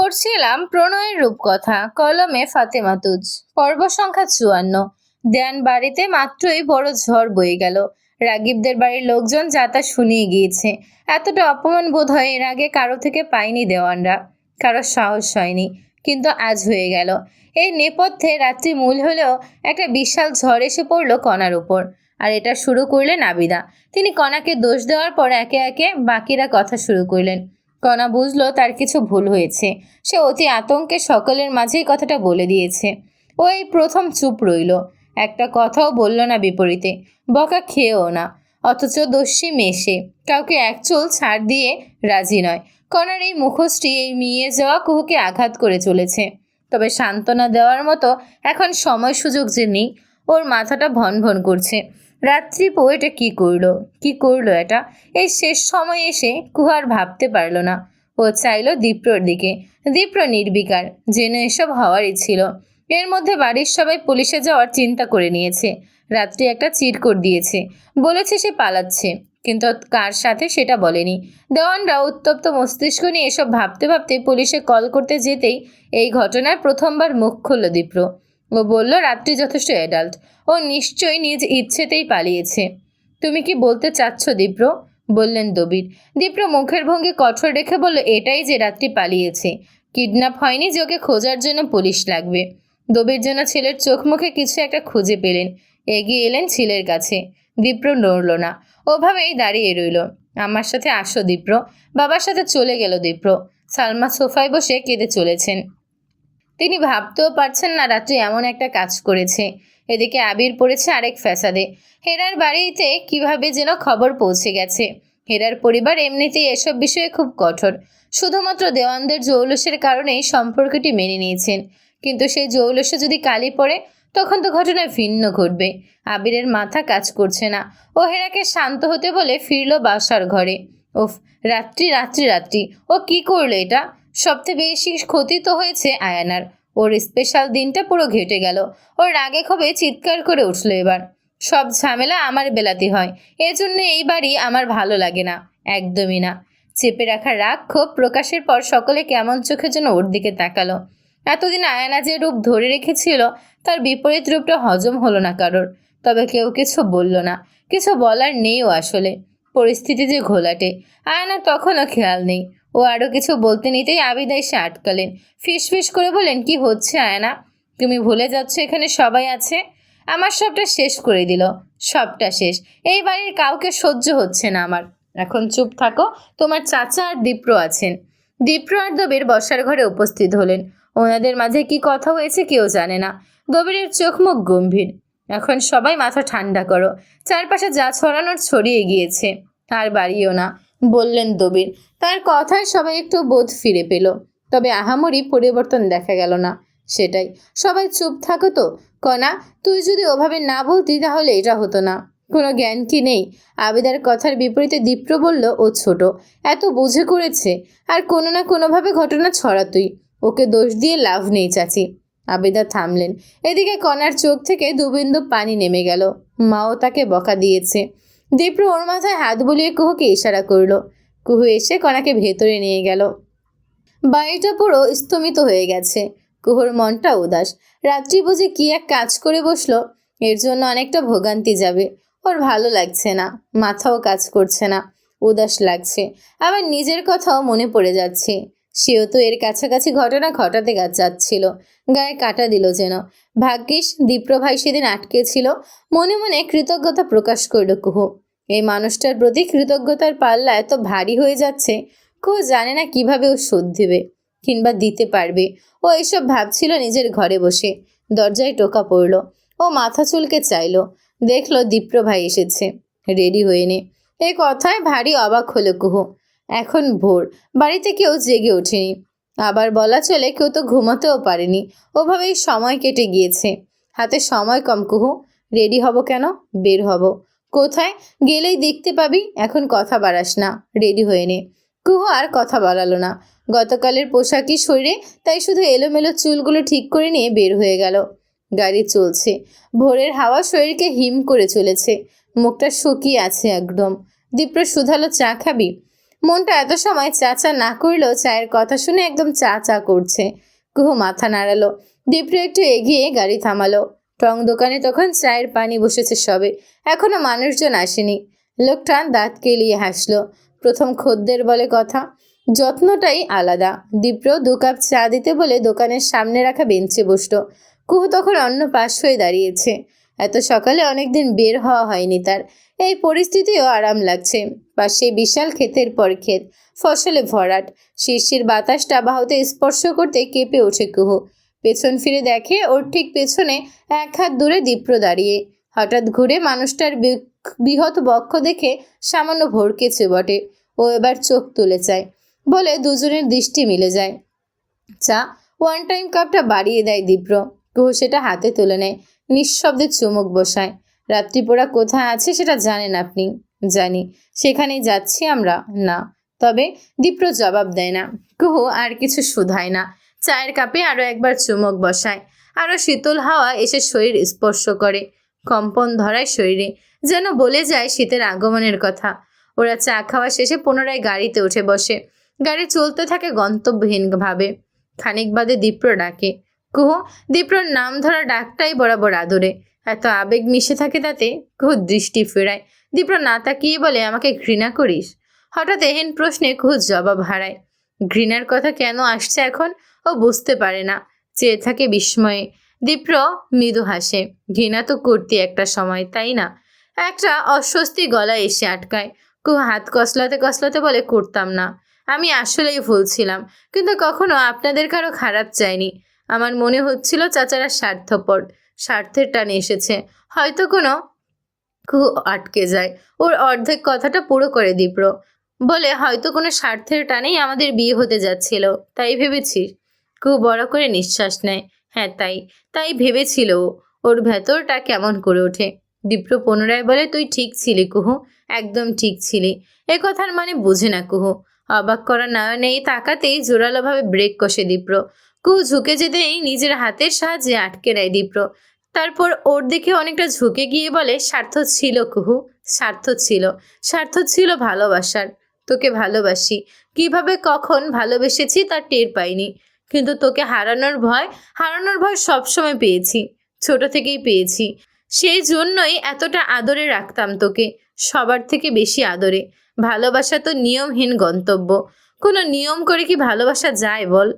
পড়ছিলাম প্রণয়ের রূপকথা, কলমে ফাতেমা তুজ। পর্ব সংখ্যা 54। দেয়ান বাড়িতে মাত্রই বড় ঝড় বয়ে গেল। রাগিবদের বাড়ির লোকজন যা তা শুনিয়ে গিয়েছে। এতটা অপমান বোধ হয় এর আগে কারো থেকে পায়নি দেওয়ানরা। কারো সাহস হয়নি, কিন্তু আজ হয়ে গেল। এই নেপথ্যে রাত্রি মূল হলেও একটা বিশাল ঝড় এসে পড়লো কণার উপর। আর এটা শুরু করলেন আবিদা। তিনি কণাকে দোষ দেওয়ার পর একে একে বাকিরা কথা শুরু করলেন। কণা বুঝলো তার কিছু ভুল হয়েছে। সে অতি আতঙ্কে সকলের মাঝেই কথাটা বলে দিয়েছে। ও এই প্রথম চুপ রইল, একটা কথাও বলল না বিপরীতে, বকা খেয়েও না। অথচ দস্যি মেশে কাউকে এক চুল ছাড় দিয়ে রাজি নয়। কণার এই মুখোশটি এই মিয়ে যাওয়া কুহুকে আঘাত করে চলেছে। তবে সান্ত্বনা দেওয়ার মতো এখন সময় সুযোগ যে নেই। ওর মাথাটা ভন ভন করছে। রাত্রি এটা কি করলো এটা? এই শেষ সময় এসে কুহার ভাবতে পারল না। ও চাইল দীপ্রর দিকে। দীপ্র নির্বিকার, যেন এসব হওয়ারই ছিল। এর মধ্যে বাড়ির সবাই পুলিশে যাওয়ার চিন্তা করে নিয়েছে। রাত্রি একটা চিরকুট দিয়েছে, বলেছে সে পালাচ্ছে, কিন্তু কার সাথে সেটা বলেনি। দেওয়ানরা উত্তপ্ত মস্তিষ্ক নিয়ে এসব ভাবতে ভাবতে পুলিশে কল করতে যেতেই এই ঘটনার প্রথমবার মুখ খুলল দীপ্র। ও বলল রাত্রি যথেষ্ট অ্যাডাল্ট, ও নিশ্চয়ই নিজ ইচ্ছেতেই পালিয়েছে। তুমি কি বলতে চাচ্ছ দীপ্র? বললেন দবির। দীপ্র মুখের ভঙ্গি কঠোর রেখে বলল, এটাই যে রাত্রি পালিয়েছে। কিডন্যাপ হয়নি যে ওকে খোঁজার জন্য পুলিশ লাগবে। দবির যেন ছেলের চোখ মুখে কিছু একটা খুঁজে পেলেন। এগিয়ে এলেন ছেলের কাছে। দীপ্র নড়ল না, ওভাবেই দাঁড়িয়ে রইল। আমার সাথে আসো দীপ্র। বাবার সাথে চলে গেল দীপ্র। সালমা সোফায় বসে কেঁদে চলেছেন। তিনি ভাবতেও পারছেন না রাত্রি এমন একটা কাজ করেছে। এদিকে আবির পড়েছে আরেক ফ্যাসাদে। হেরার বাড়িতে কিভাবে যেন খবর পৌঁছে গেছে। হেরার পরিবার এমনিতেই এসব বিষয়ে খুব কঠোর। শুধুমাত্র দেওয়ানদের জৌলুসের কারণেই সম্পর্কটি মেনে নিয়েছেন। কিন্তু সেই জৌলুসে যদি কালি পড়ে, তখন তো ঘটনা ভিন্ন ঘটবে। আবিরের মাথা কাজ করছে না। ও হেরাকে শান্ত হতে বলে ফিরল বাসার ঘরে। ওফ, রাত্রি রাত্রি রাত্রি, ও কি করলো এটা? সবচেয়ে বেশি ক্ষতি তো হয়েছে আয়ানার। ওর স্পেশাল দিনটা পুরো ঘেটে গেল। ওর রাগে ক্ষোভে চিৎকার করে উঠল এবার। সব ঝামেলা আমার বেলাতে হয়, এজন্য এই বাড়ি আমার ভালো লাগে না, একদমই না। চেপে রাখা রাগ ক্ষোভ প্রকাশের পর সকলে কেমন চোখে যেন ওর দিকে তাকালো। এতদিন আয়ানা যে রূপ ধরে রেখেছিল, তার বিপরীত রূপটা হজম হলো না কারোর। তবে কেউ কিছু বলল না, কিছু বলার নেইও আসলে। পরিস্থিতি যে ঘোলাটে, আয়ানা তখনও খেয়াল নেই। ও আরও কিছু বলতে নিতেই আবিদা এসে আটকালেন। ফিস করে বলেন, কি হচ্ছে আয়না? তুমি ভুলে যাচ্ছ এখানে সবাই আছে। আমার সবটা শেষ করে দিল, সবটা শেষ। এই বাড়ির কাউকে সহ্য হচ্ছে না আমার। এখন চুপ থাকো, তোমার চাচা আর দীপ্র আছেন। দীপ্র আর দবির বসার ঘরে উপস্থিত হলেন। ওনাদের মাঝে কি কথা হয়েছে কেউ জানে না। দবিরের চোখ মুখ গম্ভীর। এখন সবাই মাথা ঠান্ডা করো, চারপাশে যা ছড়ানোর ছড়িয়ে গিয়েছে, আর বাড়িও না, বললেন দবির। তার কথায় সবাই একটু বোধ ফিরে পেল। তবে আহামরি পরিবর্তন দেখা গেল না। সেটাই, সবাই চুপ থাকো তো। কণা, তুই যদি ওভাবে না বলতি তাহলে এটা হতো না। কোনো জ্ঞান কি নেই? আবিদার কথার বিপরীতে দীপ্র বলল, ও ছোট, এত বুঝে করেছে, আর কোনো না কোনোভাবে ঘটনা ছড়াতুই। ওকে দোষ দিয়ে লাভ নেই চাচি। আবিদা থামলেন। এদিকে কণার চোখ থেকে দুবিন্দু পানি নেমে গেল। মাও তাকে বকা দিয়েছে। দীপ্র ওর মাথায় হাত বুলিয়ে কুহুকে ইশারা করল। কুহু এসে কণাকে ভেতরে নিয়ে গেল। বাড়িটা পুরো স্তমিত হয়ে গেছে। কুহুর মনটা উদাস। রাত্রি বুঝে কি এক কাজ করে বসলো, এর জন্য অনেকটা ভোগান্তি যাবে। ওর ভালো লাগছে না, মাথাও কাজ করছে না, উদাস লাগছে। আবার নিজের কথাও মনে পড়ে যাচ্ছে। সেও তো এর কাছাকাছি ঘটনা ঘটাতে যাচ্ছিল। গায়ে কাটা দিল যেন। ভাগ্যিস দীপ্র ভাই সেদিন আটকে ছিল। মনে মনে কৃতজ্ঞতা প্রকাশ করল কুহু। এই মানুষটার প্রতি কৃতজ্ঞতার পাল্লা এত ভারী হয়ে যাচ্ছে, কেউ জানে না কিভাবে ও শোধ দেবে, কিংবা দিতে পারবে। ও এসব ভাবছিল নিজের ঘরে বসে। দরজায় টোকা পড়ল। ও মাথা চুলকে চাইল। দেখলো দীপ্র ভাই এসেছে। রেডি হয়ে নে। এই কথায় ভারী অবাক হলো কুহু। এখন ভোর, বাড়িতে কেউ জেগে ওঠেনি। আবার বলা চলে কেউ তো ঘুমাতেও পারেনি। ওভাবেই সময় কেটে গিয়েছে। হাতে সময় কম কুহু। রেডি হব কেন? বের হব। কোথায়? গেলেই দেখতে পাবি। এখন কথা বাড়াস না, রেডি হয়ে নে। কুহু আর কথা বাড়ালো না। গতকালের পোশাকই শরীরে, তাই শুধু এলোমেলো চুলগুলো ঠিক করে নিয়ে বের হয়ে গেল। গাড়ি চলছে। ভোরের হাওয়া শরীরকে হিম করে চলেছে। মুখটা শুকিয়ে আছে একদম। দীপ্র শুধালো, চা খাবি? মনটা এত সময় চা চা না করলেও চায়ের কথা শুনে একদম চা চা করছে। কুহু মাথা নাড়ালো। দীপ্র একটু এগিয়ে গাড়ি থামালো। টং দোকানে তখন চায়ের পানি বসেছে সবে, এখনো মানুষজন আসেনি। লোকটা দাঁত কেলিয়ে হাসলো। প্রথম খদ্দের বলে কথা, যত্নটাই আলাদা। দীপ্র 2 কাপ চা দিতে বলে দোকানের সামনে রাখা বেঞ্চে বসলো। কুহু তখন অন্য পাশ হয়ে দাঁড়িয়েছে। এত সকালে অনেকদিন বের হওয়া হয়নি তার। এই পরিস্থিতিও আরাম লাগছে। পাশে বিশাল ক্ষেতের পর ক্ষেত, ফসলে ভরাট। শিরশির বাতাসটা বাহুতে স্পর্শ করতে কেঁপে ওঠে কুহু। পেছন ফিরে দেখে ওর ঠিক পেছনে 1 হাত দূরে দীপ্র দাঁড়িয়ে। হঠাৎ ঘুরে মানুষটার বৃহৎ বক্ষ দেখে সামান্য ভড়কেছে বটে। ও এবার চোখ তুলে চায় বলে দুজনের দৃষ্টি মিলে যায়। চা 1 টাইম কাপটা বাড়িয়ে দেয় দীপ্র। কুহু সেটা হাতে তুলে নেয়, নিঃশব্দে চুমুক বসায়। রাত্রিপোড়া কোথায় আছে সেটা জানেন আপনি? জানি। সেখানেই যাচ্ছি আমরা? না। তবে? দীপ্র জবাব দেয় না। কুহু আর কিছু শুধায় না। চায়ের কাপে আরো একবার চুমুক বসায়। আরো শীতল হাওয়া এসে শরীর স্পর্শ করে। কম্পন ধরায় শরীরে, যেন বলে যায় শীতের আগমনের কথা। ওরা চা খাওয়া শেষে পুনরায় গাড়িতে উঠে বসে। গাড়ি চলতে থাকে গন্তব্যহীন ভাবে। খানিক বাদে দীপ্র ডাকে, কুহু। দীপ্রর নাম ধরা ডাকটাই বরাবর আদরে। এত আবেগ মিশে থাকে তাতে। কুহু দৃষ্টি ফেরায়। দীপ্র না তাকিয়ে বলে, আমাকে ঘৃণা করিস? হঠাৎ এহেন প্রশ্নে কুহু জবাব হারায়। ঘৃণার কথা কেন আসছে এখন ও বুঝতে পারে না। চেয়ে থাকে বিস্ময়ে। দীপ্র মৃদু হাসে। ঘৃণা তো করতি একটা সময়, তাই না? একটা অস্বস্তি গলায় এসে আটকায়। কুহু হাত কসলাতে কসলাতে বলে, করতাম না। আমি আসলেই ভুল ছিলাম, কিন্তু কখনো আপনাদের কারো খারাপ চাইনি। আমার মনে হচ্ছিল চাচারা স্বার্থপর, স্বার্থের টানে এসেছে হয়তো কোনো। কুহু আটকে যায়। ওর অর্ধেক কথাটা পুরো করে দীপ্র বলে, হয়তো কোনো স্বার্থের টানেই আমাদের বিয়ে হতে যাচ্ছিল, তাই ভেবেছিস? কুহু বড় করে নিঃশ্বাস নেয়। হ্যাঁ, তাই তাই ভেবেছিল ও। ওর ভেতরটা কেমন করে ওঠে। দীপ্র পুনরায় বলে, তুই ঠিক ছিলি কুহু, একদম ঠিক ছিলি। এ কথার মানে বুঝে না কুহু। অবাক করা নয়নেই তাকাতেই জোরালোভাবে ব্রেক কষে দীপ্র। কুহু ঝুঁকে যেতেই নিজের হাতের সাহায্যে আটকে নেয় দীপ্র। তারপর ওর দিকে অনেকটা ঝুঁকে গিয়ে বলে, স্বার্থ ছিল কুহু, স্বার্থ ছিল। স্বার্থ ছিল ভালোবাসার। তোকে ভালোবাসি। কিভাবে কখন ভালোবেসেছি তার টের পাইনি। কিন্তু তোকে হারানোর ভয় সবসময় পেয়েছি। ছোট থেকেই পেয়েছি। সেই জন্যই এতটা আদরে রাখতাম তোকে, সবার থেকে বেশি আদরে। ভালোবাসা তো নিয়মহীন গন্তব্য। কোনো নিয়ম করে কি ভালোবাসা যায় বল?